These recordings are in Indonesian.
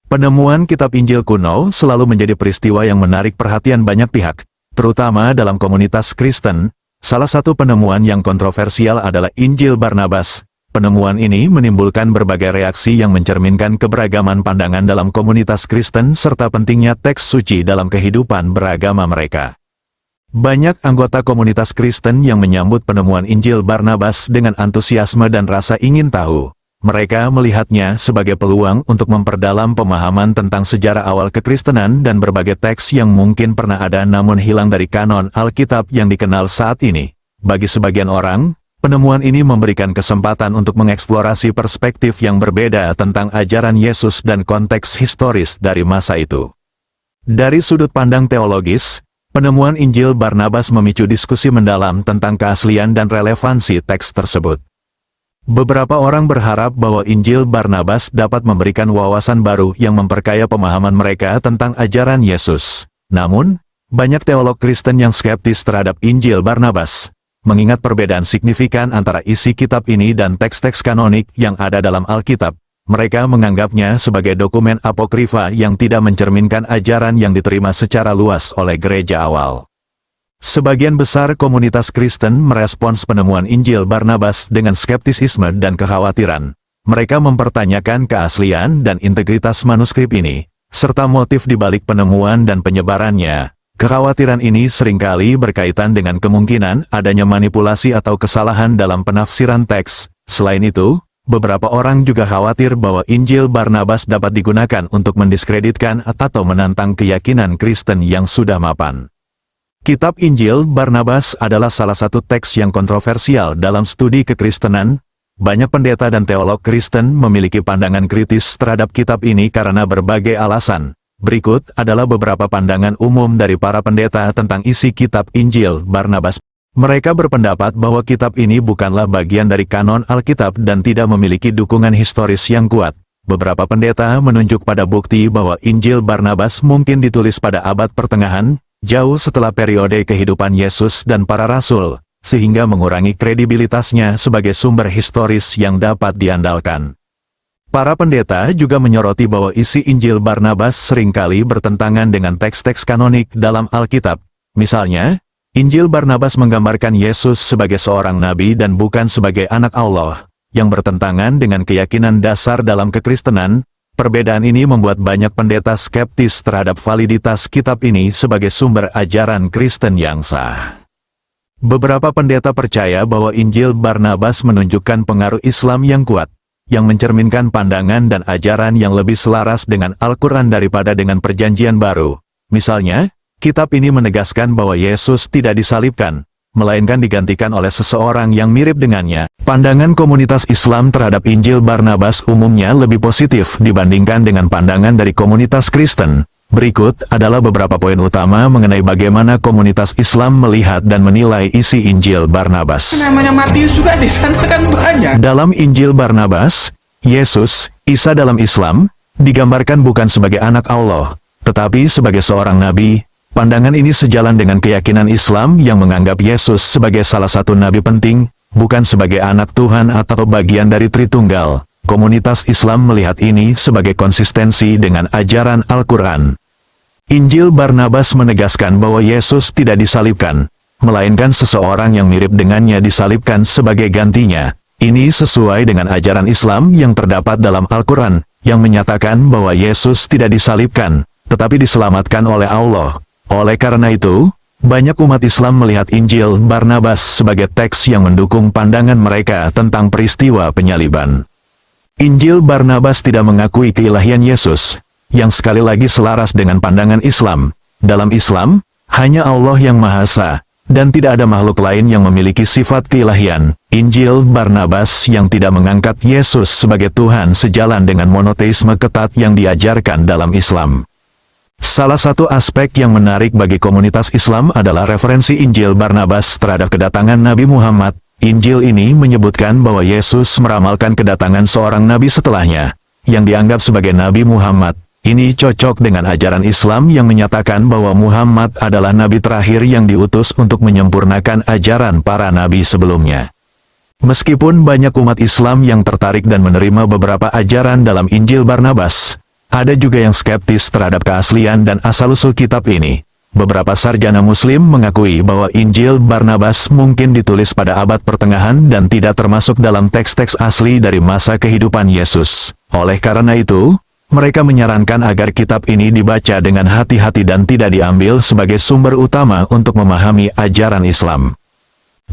Penemuan kitab Injil kuno selalu menjadi peristiwa yang menarik perhatian banyak pihak, terutama dalam komunitas Kristen. Salah satu penemuan yang kontroversial adalah Injil Barnabas. Penemuan ini menimbulkan berbagai reaksi yang mencerminkan keberagaman pandangan dalam komunitas Kristen serta pentingnya teks suci dalam kehidupan beragama mereka. Banyak anggota komunitas Kristen yang menyambut penemuan Injil Barnabas dengan antusiasme dan rasa ingin tahu. Mereka melihatnya sebagai peluang untuk memperdalam pemahaman tentang sejarah awal kekristenan dan berbagai teks yang mungkin pernah ada namun hilang dari kanon Alkitab yang dikenal saat ini. Bagi sebagian orang, penemuan ini memberikan kesempatan untuk mengeksplorasi perspektif yang berbeda tentang ajaran Yesus dan konteks historis dari masa itu. Dari sudut pandang teologis, penemuan Injil Barnabas memicu diskusi mendalam tentang keaslian dan relevansi teks tersebut. Beberapa orang berharap bahwa Injil Barnabas dapat memberikan wawasan baru yang memperkaya pemahaman mereka tentang ajaran Yesus. Namun, banyak teolog Kristen yang skeptis terhadap Injil Barnabas, mengingat perbedaan signifikan antara isi kitab ini dan teks-teks kanonik yang ada dalam Alkitab. Mereka menganggapnya sebagai dokumen apokrifa yang tidak mencerminkan ajaran yang diterima secara luas oleh gereja awal. Sebagian besar komunitas Kristen merespons penemuan Injil Barnabas dengan skeptisisme dan kekhawatiran. Mereka mempertanyakan keaslian dan integritas manuskrip ini, serta motif di balik penemuan dan penyebarannya. Kekhawatiran ini seringkali berkaitan dengan kemungkinan adanya manipulasi atau kesalahan dalam penafsiran teks. Selain itu, beberapa orang juga khawatir bahwa Injil Barnabas dapat digunakan untuk mendiskreditkan atau menantang keyakinan Kristen yang sudah mapan. Kitab Injil Barnabas adalah salah satu teks yang kontroversial dalam studi kekristenan. Banyak pendeta dan teolog Kristen memiliki pandangan kritis terhadap kitab ini karena berbagai alasan. Berikut adalah beberapa pandangan umum dari para pendeta tentang isi kitab Injil Barnabas. Mereka berpendapat bahwa kitab ini bukanlah bagian dari kanon Alkitab dan tidak memiliki dukungan historis yang kuat. Beberapa pendeta menunjuk pada bukti bahwa Injil Barnabas mungkin ditulis pada abad pertengahan, jauh setelah periode kehidupan Yesus dan para rasul, sehingga mengurangi kredibilitasnya sebagai sumber historis yang dapat diandalkan. Para pendeta juga menyoroti bahwa isi Injil Barnabas seringkali bertentangan dengan teks-teks kanonik dalam Alkitab. Misalnya, Injil Barnabas menggambarkan Yesus sebagai seorang nabi dan bukan sebagai anak Allah, yang bertentangan dengan keyakinan dasar dalam kekristenan. Perbedaan ini membuat banyak pendeta skeptis terhadap validitas kitab ini sebagai sumber ajaran Kristen yang sah. Beberapa pendeta percaya bahwa Injil Barnabas menunjukkan pengaruh Islam yang kuat, yang mencerminkan pandangan dan ajaran yang lebih selaras dengan Al-Quran daripada dengan Perjanjian Baru. Misalnya, kitab ini menegaskan bahwa Yesus tidak disalibkan, melainkan digantikan oleh seseorang yang mirip dengannya. Pandangan komunitas Islam terhadap Injil Barnabas umumnya lebih positif dibandingkan dengan pandangan dari komunitas Kristen. Berikut adalah beberapa poin utama mengenai bagaimana komunitas Islam melihat dan menilai isi Injil Barnabas. Namanya Matius juga di sana kan banyak. Dalam Injil Barnabas, Yesus, Isa dalam Islam, digambarkan bukan sebagai anak Allah, tetapi sebagai seorang nabi. Pandangan ini sejalan dengan keyakinan Islam yang menganggap Yesus sebagai salah satu nabi penting, bukan sebagai anak Tuhan atau bagian dari Tritunggal. Komunitas Islam melihat ini sebagai konsistensi dengan ajaran Al-Quran. Injil Barnabas menegaskan bahwa Yesus tidak disalibkan, melainkan seseorang yang mirip dengannya disalibkan sebagai gantinya. Ini sesuai dengan ajaran Islam yang terdapat dalam Al-Quran, yang menyatakan bahwa Yesus tidak disalibkan, tetapi diselamatkan oleh Allah. Oleh karena itu, banyak umat Islam melihat Injil Barnabas sebagai teks yang mendukung pandangan mereka tentang peristiwa penyaliban. Injil Barnabas tidak mengakui keilahian Yesus, yang sekali lagi selaras dengan pandangan Islam. Dalam Islam, hanya Allah yang Maha Esa, dan tidak ada makhluk lain yang memiliki sifat keilahian. Injil Barnabas yang tidak mengangkat Yesus sebagai Tuhan sejalan dengan monoteisme ketat yang diajarkan dalam Islam. Salah satu aspek yang menarik bagi komunitas Islam adalah referensi Injil Barnabas terhadap kedatangan Nabi Muhammad. Injil ini menyebutkan bahwa Yesus meramalkan kedatangan seorang nabi setelahnya, yang dianggap sebagai Nabi Muhammad. Ini cocok dengan ajaran Islam yang menyatakan bahwa Muhammad adalah nabi terakhir yang diutus untuk menyempurnakan ajaran para nabi sebelumnya. Meskipun banyak umat Islam yang tertarik dan menerima beberapa ajaran dalam Injil Barnabas, Ada juga yang skeptis terhadap keaslian dan asal-usul kitab ini. Beberapa sarjana Muslim mengakui bahwa Injil Barnabas mungkin ditulis pada abad pertengahan dan tidak termasuk dalam teks-teks asli dari masa kehidupan Yesus. Oleh karena itu, mereka menyarankan agar kitab ini dibaca dengan hati-hati dan tidak diambil sebagai sumber utama untuk memahami ajaran Islam.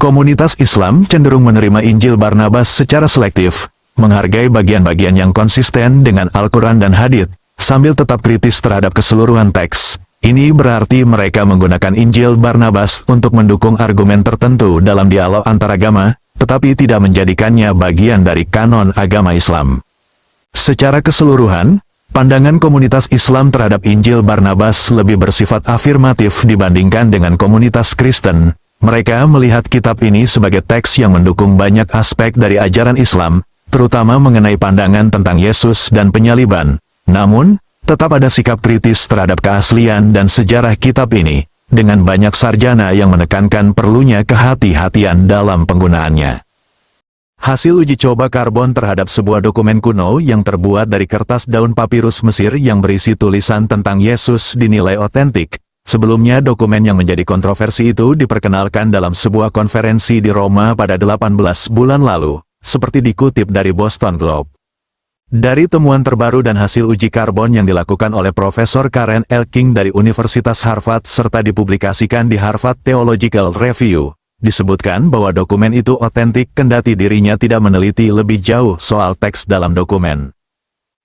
Komunitas Islam cenderung menerima Injil Barnabas secara selektif, menghargai bagian-bagian yang konsisten dengan Al-Quran dan Hadits, sambil tetap kritis terhadap keseluruhan teks. Ini berarti mereka menggunakan Injil Barnabas untuk mendukung argumen tertentu dalam dialog antaragama, tetapi tidak menjadikannya bagian dari kanon agama Islam. Secara keseluruhan, pandangan komunitas Islam terhadap Injil Barnabas lebih bersifat afirmatif dibandingkan dengan komunitas Kristen. Mereka melihat kitab ini sebagai teks yang mendukung banyak aspek dari ajaran Islam, terutama mengenai pandangan tentang Yesus dan penyaliban. Namun, tetap ada sikap kritis terhadap keaslian dan sejarah kitab ini, dengan banyak sarjana yang menekankan perlunya kehati-hatian dalam penggunaannya. Hasil uji coba karbon terhadap sebuah dokumen kuno yang terbuat dari kertas daun papirus Mesir yang berisi tulisan tentang Yesus dinilai otentik. Sebelumnya dokumen yang menjadi kontroversi itu diperkenalkan dalam sebuah konferensi di Roma pada 18 bulan lalu, seperti dikutip dari Boston Globe. Dari temuan terbaru dan hasil uji karbon yang dilakukan oleh Profesor Karen L. King dari Universitas Harvard serta dipublikasikan di Harvard Theological Review, disebutkan bahwa dokumen itu otentik kendati dirinya tidak meneliti lebih jauh soal teks dalam dokumen.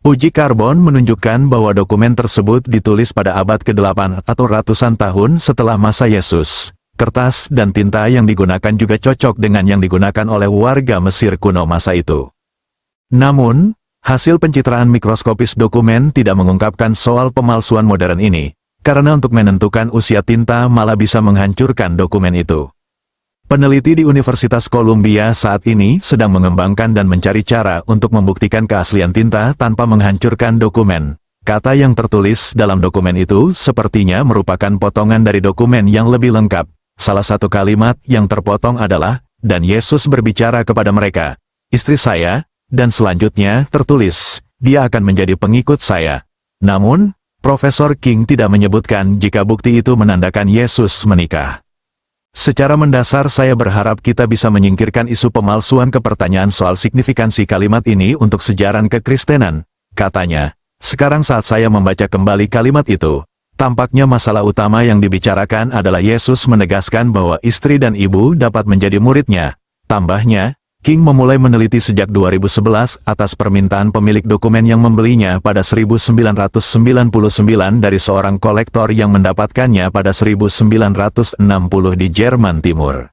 Uji karbon menunjukkan bahwa dokumen tersebut ditulis pada abad ke-8 atau ratusan tahun setelah masa Yesus. Kertas dan tinta yang digunakan juga cocok dengan yang digunakan oleh warga Mesir kuno masa itu. Namun, hasil pencitraan mikroskopis dokumen tidak mengungkapkan soal pemalsuan modern ini, karena untuk menentukan usia tinta malah bisa menghancurkan dokumen itu. Peneliti di Universitas Columbia saat ini sedang mengembangkan dan mencari cara untuk membuktikan keaslian tinta tanpa menghancurkan dokumen. Kata yang tertulis dalam dokumen itu sepertinya merupakan potongan dari dokumen yang lebih lengkap. Salah satu kalimat yang terpotong adalah, "Dan Yesus berbicara kepada mereka, 'Istri saya,' dan selanjutnya tertulis, 'Dia akan menjadi pengikut saya.'" Namun, Profesor King tidak menyebutkan jika bukti itu menandakan Yesus menikah. Secara mendasar saya berharap kita bisa menyingkirkan isu pemalsuan ke pertanyaan soal signifikansi kalimat ini untuk sejarah kekristenan, katanya. Sekarang saat saya membaca kembali kalimat itu, tampaknya masalah utama yang dibicarakan adalah Yesus menegaskan bahwa istri dan ibu dapat menjadi muridnya. Tambahnya, King memulai meneliti sejak 2011 atas permintaan pemilik dokumen yang membelinya pada 1999 dari seorang kolektor yang mendapatkannya pada 1960 di Jerman Timur.